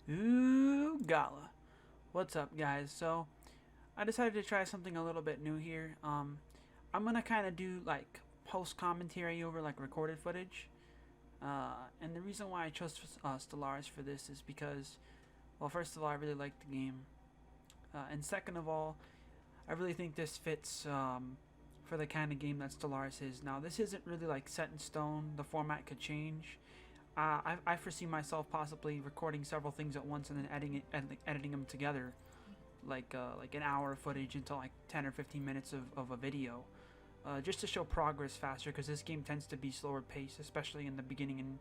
Ooh, Gala. What's up, guys? So, I decided to try something a little bit new here. I'm gonna kind of do like post commentary over like recorded footage. And the reason why I chose Stellaris for this is because, well, first of all, I really like the game. And second of all, I really think this fits for the kind of game that Stellaris is. Now, this isn't really like set in stone, the format could change. I foresee myself possibly recording several things at once and then editing them together, like an hour of footage into like 10 or 15 minutes of a video, just to show progress faster. Because this game tends to be slower paced, especially in the beginning and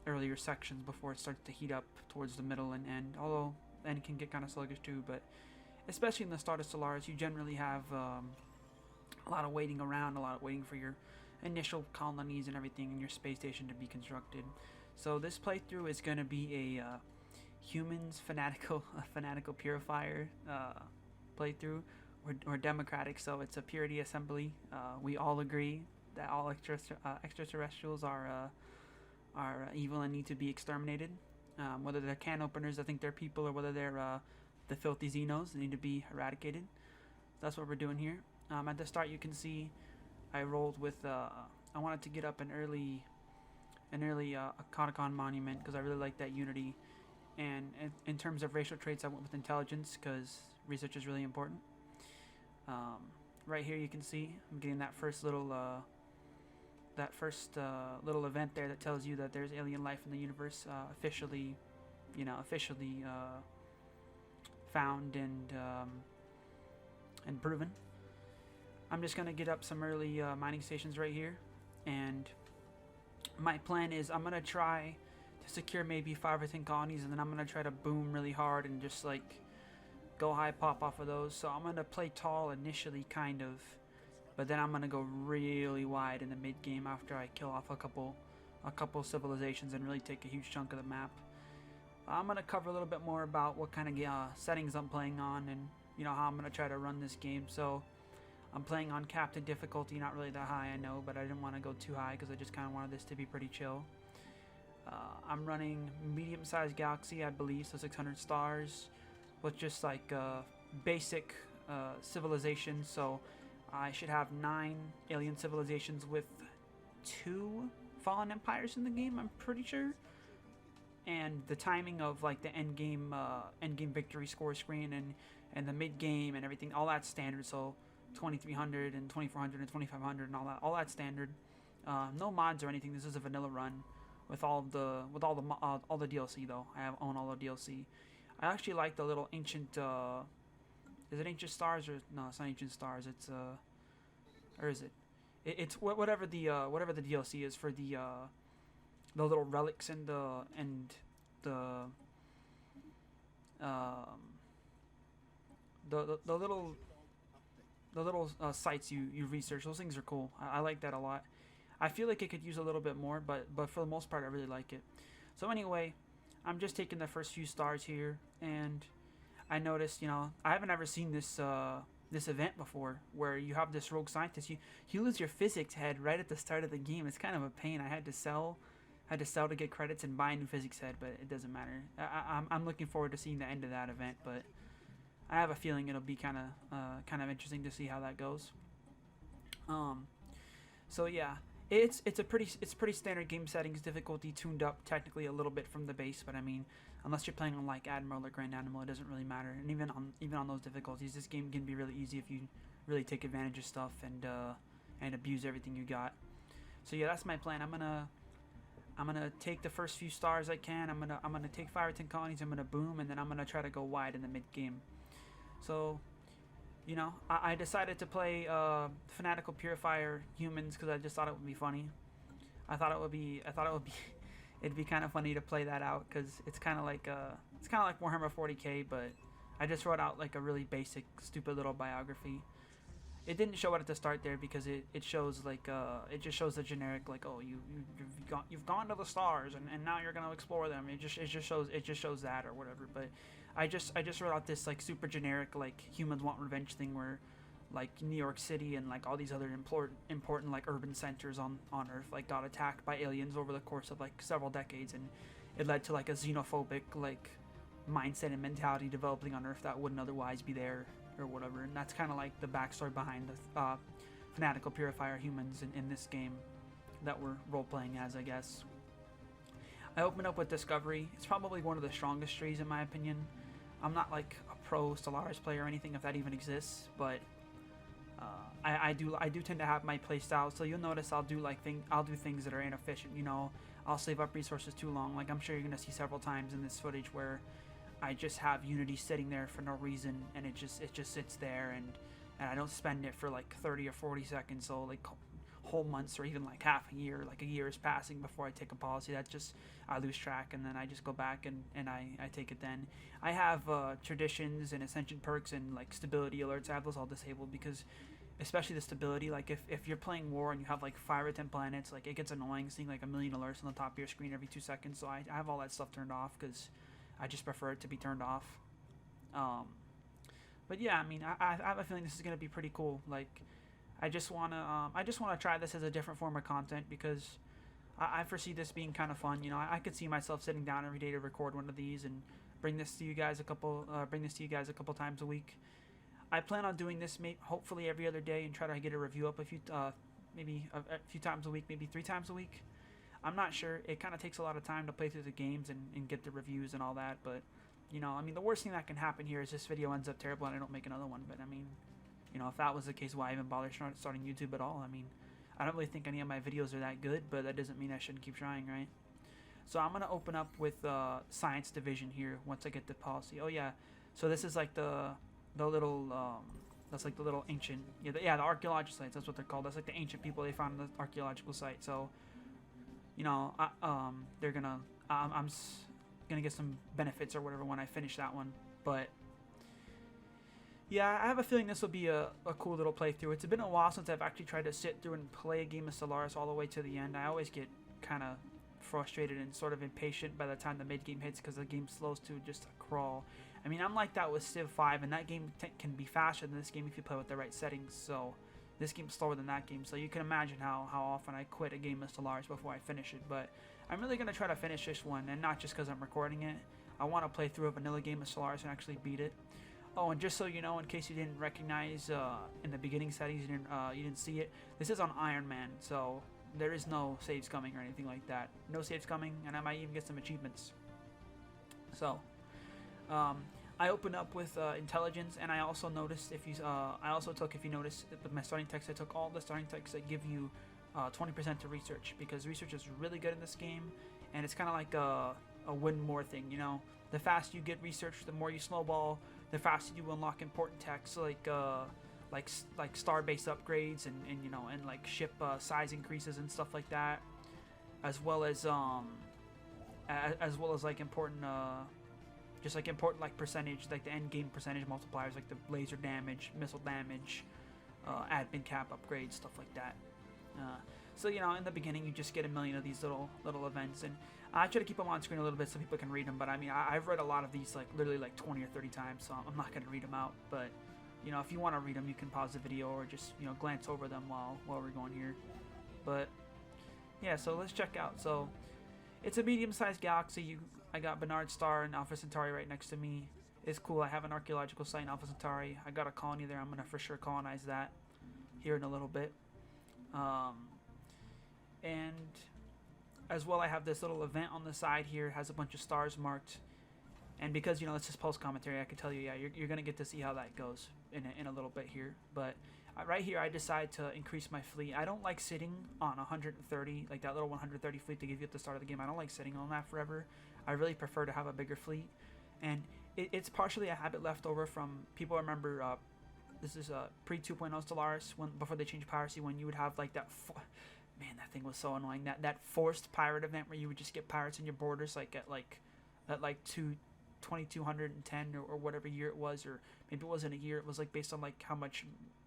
earlier sections before it starts to heat up towards the middle and end. Although then it can get kind of sluggish too, but especially in the start of Stellaris, you generally have a lot of waiting around, a lot of waiting for your initial colonies and everything in your space station to be constructed. So this playthrough is going to be a humans fanatical purifier playthrough, or democratic. So it's a purity assembly. We all agree that all extraterrestrials are evil and need to be exterminated. Whether they're can openers that think they're people, or whether they're the filthy Xenos that need to be eradicated. That's what we're doing here. At the start, you can see I rolled with. I wanted to get up an early Cotacon monument because I really like that unity. And in terms of racial traits, I went with intelligence because research is really important. Right here, you can see I'm getting that first little event there that tells you that there's alien life in the universe, officially found and proven. I'm just gonna get up some early mining stations right here, and my plan is I'm gonna try to secure maybe 5 or 10 colonies, and then I'm gonna try to boom really hard and just like go high pop off of those. So I'm gonna play tall initially, kind of, but then I'm gonna go really wide in the mid game after I kill off a couple civilizations and really take a huge chunk of the map. I'm gonna cover a little bit more about what kind of settings I'm playing on, and how I'm gonna try to run this game. So I'm playing on captain difficulty, not really that high, I know, but I didn't want to go too high because I just kind of wanted this to be pretty chill. I'm running medium-sized galaxy, I believe, so 600 stars, with just like basic civilizations. So I should have 9 alien civilizations with 2 fallen empires in the game, I'm pretty sure. And the timing of like the end game victory score screen and the mid game and everything, all that's standard. So 2300 and 2400 and 2500 and all that standard. No mods or anything. This is a vanilla run with all the DLC though. I own all the DLC. I actually like the little ancient. Is it Ancient Stars or no? It's not Ancient Stars. It's or is it? It's whatever the DLC is for the little relics and the little sites you research. Those things are cool. I like that a lot. I feel like it could use a little bit more, but for the most part, I really like it. So anyway, I'm just taking the first few stars here, and I noticed, I haven't ever seen this event before, where you have this rogue scientist. You lose your physics head right at the start of the game. It's kind of a pain. I had to sell to get credits and buy a new physics head, but it doesn't matter. I'm looking forward to seeing the end of that event, but I have a feeling it'll be kind of interesting to see how that goes. So yeah, it's pretty standard game settings, difficulty tuned up technically a little bit from the base, but I mean, unless you're playing on like Admiral or Grand Animal, it doesn't really matter. And even on those difficulties, this game can be really easy if you really take advantage of stuff and abuse everything you got. So yeah, that's my plan. I'm gonna take the first few stars I can. I'm gonna take 5 or 10 colonies. I'm gonna boom, and then I'm gonna try to go wide in the mid game. So, I decided to play Fanatical Purifier Humans because I just thought it would be funny. I thought it would be it'd be kind of funny to play that out because it's kind of like Warhammer 40k, but I just wrote out like a really basic, stupid little biography. It didn't show it at the start there because it shows like it just shows the generic like, oh, you've gone to the stars and now you're gonna explore them. It just shows that or whatever. But I just wrote out this like super generic like humans want revenge thing where like New York City and like all these other important like urban centers on Earth like got attacked by aliens over the course of like several decades, it led to like a xenophobic like mindset and mentality developing on Earth that wouldn't otherwise be there or whatever. And that's kind of like the backstory behind the fanatical purifier humans in this game that we're role playing as, I guess. I opened up with Discovery. It's probably one of the strongest trees in my opinion. I'm not like a pro Stellaris player or anything, if that even exists, but I do tend to have my playstyle. So you'll notice I'll do things that are inefficient. You know, I'll save up resources too long. Like I'm sure you're gonna see several times in this footage where I just have Unity sitting there for no reason, and it just sits there, and I don't spend it for like 30 or 40 seconds. So like whole months or even like half a year, like a year is passing before I take a policy. That just, I lose track, and then I just go back and I take it then. I have traditions and ascension perks and like stability alerts. I have those all disabled because especially the stability, like if you're playing war and you have like 5 or 10 planets, like it gets annoying seeing like a million alerts on the top of your screen every 2 seconds. So I have all that stuff turned off because I just prefer it to be turned off. But yeah, I mean, I have a feeling this is gonna be pretty cool. Like I just wanna try this as a different form of content because I foresee this being kind of fun. You know, I could see myself sitting down every day to record one of these and bring this to you guys a couple times a week. I plan on doing this hopefully every other day and try to get a review up maybe a few times a week, maybe 3 times a week. I'm not sure. It kind of takes a lot of time to play through the games and get the reviews and all that. But, you know, I mean, the worst thing that can happen here is this video ends up terrible and I don't make another one. But, I mean, you know, if that was the case, why even bother starting YouTube at all? I mean, I don't really think any of my videos are that good, but that doesn't mean I shouldn't keep trying, right? So I'm going to open up with Science Division here once I get the policy. Oh, yeah. So this is like the little, that's like the little ancient, the archaeological sites, that's what they're called. That's like the ancient people they found in the archaeological site. So, you know, they're gonna, I'm gonna get some benefits or whatever when I finish that one. But yeah, I have a feeling this will be a cool little playthrough. It's been a while since I've actually tried to sit through and play a game of Stellaris all the way to the end. I always get kind of frustrated and sort of impatient by the time the mid game hits because the game slows to just a crawl. I mean, I'm like that with Civ 5, and that game can be faster than this game if you play with the right settings. So this game's slower than that game. So you can imagine how often I quit a game of Stellaris before I finish it. But I'm really going to try to finish this one, and not just because I'm recording it. I want to play through a vanilla game of Stellaris and actually beat it. Oh, and just so you know, in case you didn't recognize in the beginning settings, you didn't see it, this is on Iron Man, so there is no saves coming or anything like that. No saves coming, and I might even get some achievements. So, I opened up with intelligence, and I also noticed if you notice with my starting text, I took all the starting texts that give you 20% to research, because research is really good in this game, and it's kind of like a win more thing, you know. The faster you get research, the more you snowball. The faster you unlock important techs like star-based upgrades and you know, and like ship size increases and stuff like that, as well as like important important like percentage, like the end game percentage multipliers, like the laser damage, missile damage, admin cap upgrades, stuff like that. So you know, in the beginning you just get a million of these little events, and I try to keep them on screen a little bit so people can read them. But I mean, I've read a lot of these like literally like 20 or 30 times, so I'm not going to read them out. But you know, if you want to read them, you can pause the video or just, you know, glance over them while we're going here. But yeah, so let's check out. So it's a medium-sized galaxy. I got Bernard Star and Alpha Centauri right next to me. It's cool. I have an archaeological site in Alpha Centauri. I got a colony there. I'm gonna for sure colonize that here in a little bit. And as well, I have this little event on the side here. It has a bunch of stars marked. And because, you know, it's just post commentary, I can tell you, yeah, you're gonna get to see how that goes in a little bit here. But right here, I decide to increase my fleet. I don't like sitting on 130, like that little 130 fleet they give you at the start of the game. I don't like sitting on that forever. I really prefer to have a bigger fleet. And it's partially a habit left over from, people remember, this is pre 2.0 Stellaris, before they changed piracy, when you would have like that, man, that thing was so annoying. That forced pirate event where you would just get pirates in your borders, like at 2210 or whatever year it was, or maybe it wasn't a year. It was like based on like how much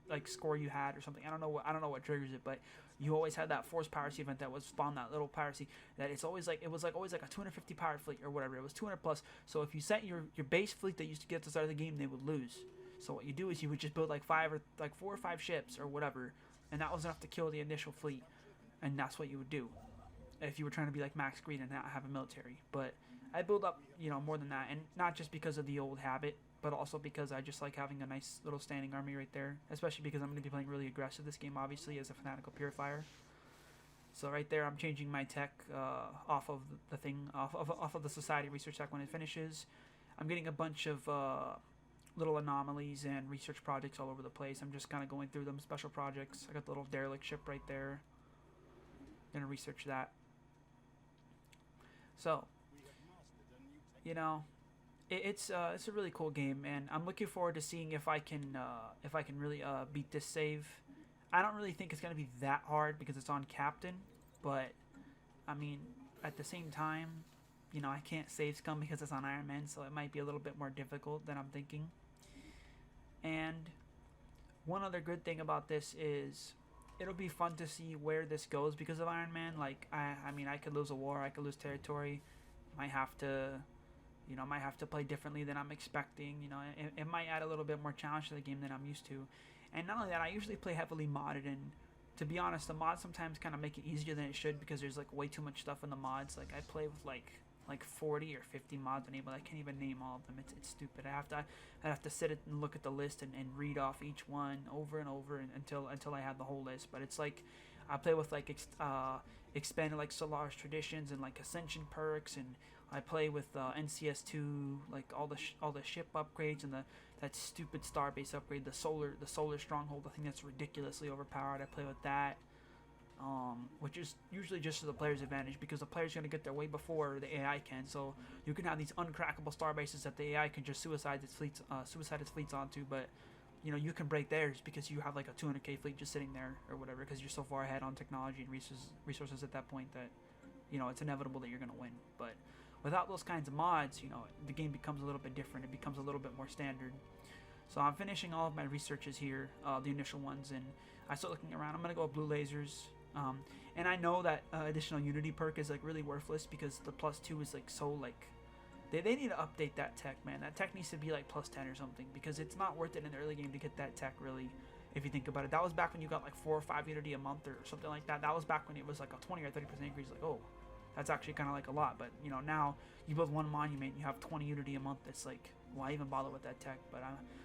like score you had or something. I don't know what triggers it, but you always had that forced piracy event that would spawn that little piracy. That it's always like, it was like always like a 250 pirate fleet or whatever. It was 200 plus. So if you set your base fleet that used to get at the start of the game, they would lose. So what you do is you would just build like 4 or 5 ships or whatever, and that was enough to kill the initial fleet, and that's what you would do. if you were trying to be like max greed and not have a military. But I build up, more than that, and not just because of the old habit, but also because I just like having a nice little standing army right there, especially because I'm going to be playing really aggressive this game, obviously, as a fanatical purifier. So right there, I'm changing my tech off of the thing, off of the society research tech when it finishes. I'm getting a bunch of little anomalies and research projects all over the place. I'm just kind of going through them, special projects. I got the little derelict ship right there. Gonna research that. So, you know, it's a really cool game, and I'm looking forward to seeing if I can really beat this save. I don't really think it's gonna be that hard because it's on Captain, but I mean, at the same time, I can't save scum because it's on Iron Man, so it might be a little bit more difficult than I'm thinking. And one other good thing about this is it'll be fun to see where this goes because of Iron Man. Like I mean, I could lose a war, I could lose territory, might have to, might have to play differently than I'm expecting. It might add a little bit more challenge to the game than I'm used to. And not only that, I usually play heavily modded, and to be honest, the mods sometimes kind of make it easier than it should because there's like way too much stuff in the mods. Like I play with like 40 or 50 mods enabled. I can't even name all of them. It's stupid. I have to sit and look at the list and read off each one over and over until I have the whole list. But it's like I play with like expanded like Solaris traditions and like Ascension perks, and I play with NCS2, like all the ship upgrades and that stupid starbase upgrade, the solar stronghold. I think that's ridiculously overpowered. I play with that, which is usually just to the player's advantage because the player's gonna get there way before the AI can. So you can have these uncrackable starbases that the AI can just suicide its fleets onto, but you can break theirs because you have like a 200k fleet just sitting there or whatever because you're so far ahead on technology and resources at that point that it's inevitable that you're gonna win. But without those kinds of mods, the game becomes a little bit different. It becomes a little bit more standard. So I'm finishing all of my researches here, the initial ones, and I start looking around. I'm gonna go blue lasers, and I know that additional Unity perk is like really worthless because the +2 is like so like they need to update that tech, man. That tech needs to be like +10 or something because it's not worth it in the early game to get that tech really. If you think about it, that was back when you got like 4 or 5 Unity a month or something like that. That was back when it was like a 20 or 30% increase. Like, oh, that's actually kind of like a lot. But now you build one monument, you have 20 Unity a month. It's like, why even bother with that tech? But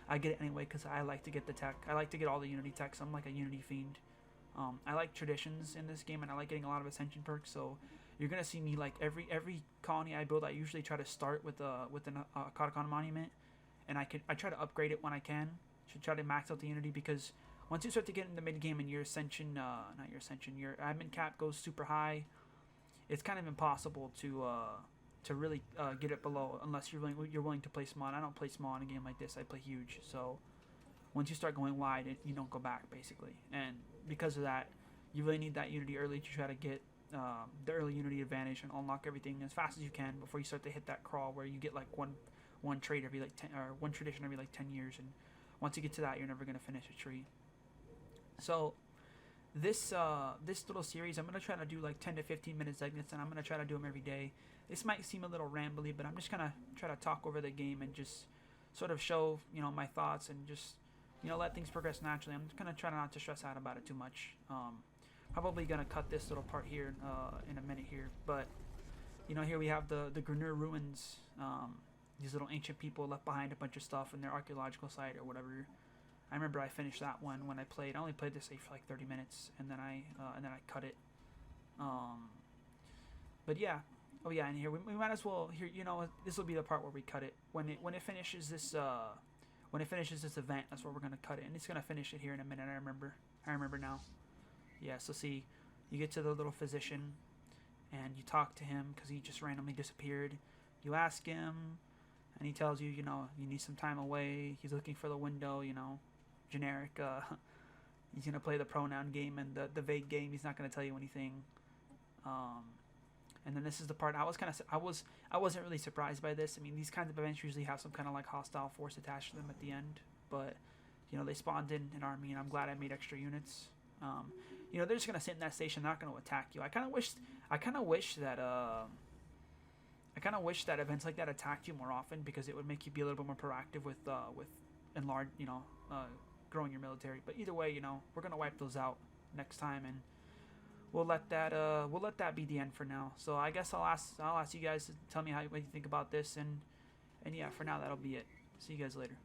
I get it anyway because I like to get the tech. I like to get all the Unity techs. I'm like a Unity fiend. I like traditions in this game, and I like getting a lot of Ascension perks. So you're gonna see me like every colony I build. I usually try to start with an Katakana monument, and I try to upgrade it when I can. Should try to max out the Unity because once you start to get in the mid game and your Ascension, not your Ascension, your admin cap goes super high, it's kind of impossible to really get it below unless you're willing to play small. And I don't play small in a game like this. I play huge. So once you start going wide, you don't go back basically. And because of that, you really need that Unity early to try to get the early Unity advantage and unlock everything as fast as you can before you start to hit that crawl where you get like one trade every like 10 or one tradition every like 10 years. And once you get to that, you're never gonna finish a tree. So this little series, I'm gonna try to do like 10 to 15 minute segments, and I'm gonna try to do them every day. This might seem a little rambly, but I'm just gonna try to talk over the game and just sort of show my thoughts and just let things progress naturally. I'm just gonna try not to stress out about it too much. Probably gonna cut this little part here in a minute here, but here we have the Grenur ruins. These little ancient people left behind a bunch of stuff in their archaeological site or whatever. I remember I finished that one when I played. I only played this for like 30 minutes, and then I cut it. But yeah, oh yeah, and here we might as well here. This will be the part where we cut it when it finishes this event. That's where we're gonna cut it, and it's gonna finish it here in a minute. I remember now. Yeah. So see, you get to the little physician, and you talk to him because he just randomly disappeared. You ask him, and he tells you, you need some time away. He's looking for the window. Generic. He's gonna play the pronoun game and the vague game. He's not gonna tell you anything. And then this is the part I wasn't really surprised by this. I mean, these kinds of events usually have some kind of like hostile force attached to them at the end, but they spawned in an army, and I'm glad I made extra units. They're just gonna sit in that station. They're not gonna attack you. I kind of wish that events like that attacked you more often because it would make you be a little bit more proactive with enlarge, growing your military. But either way, we're gonna wipe those out next time, and we'll let that be the end for now. So I guess I'll ask you guys to tell me what you think about this, and yeah, for now that'll be it. See you guys later.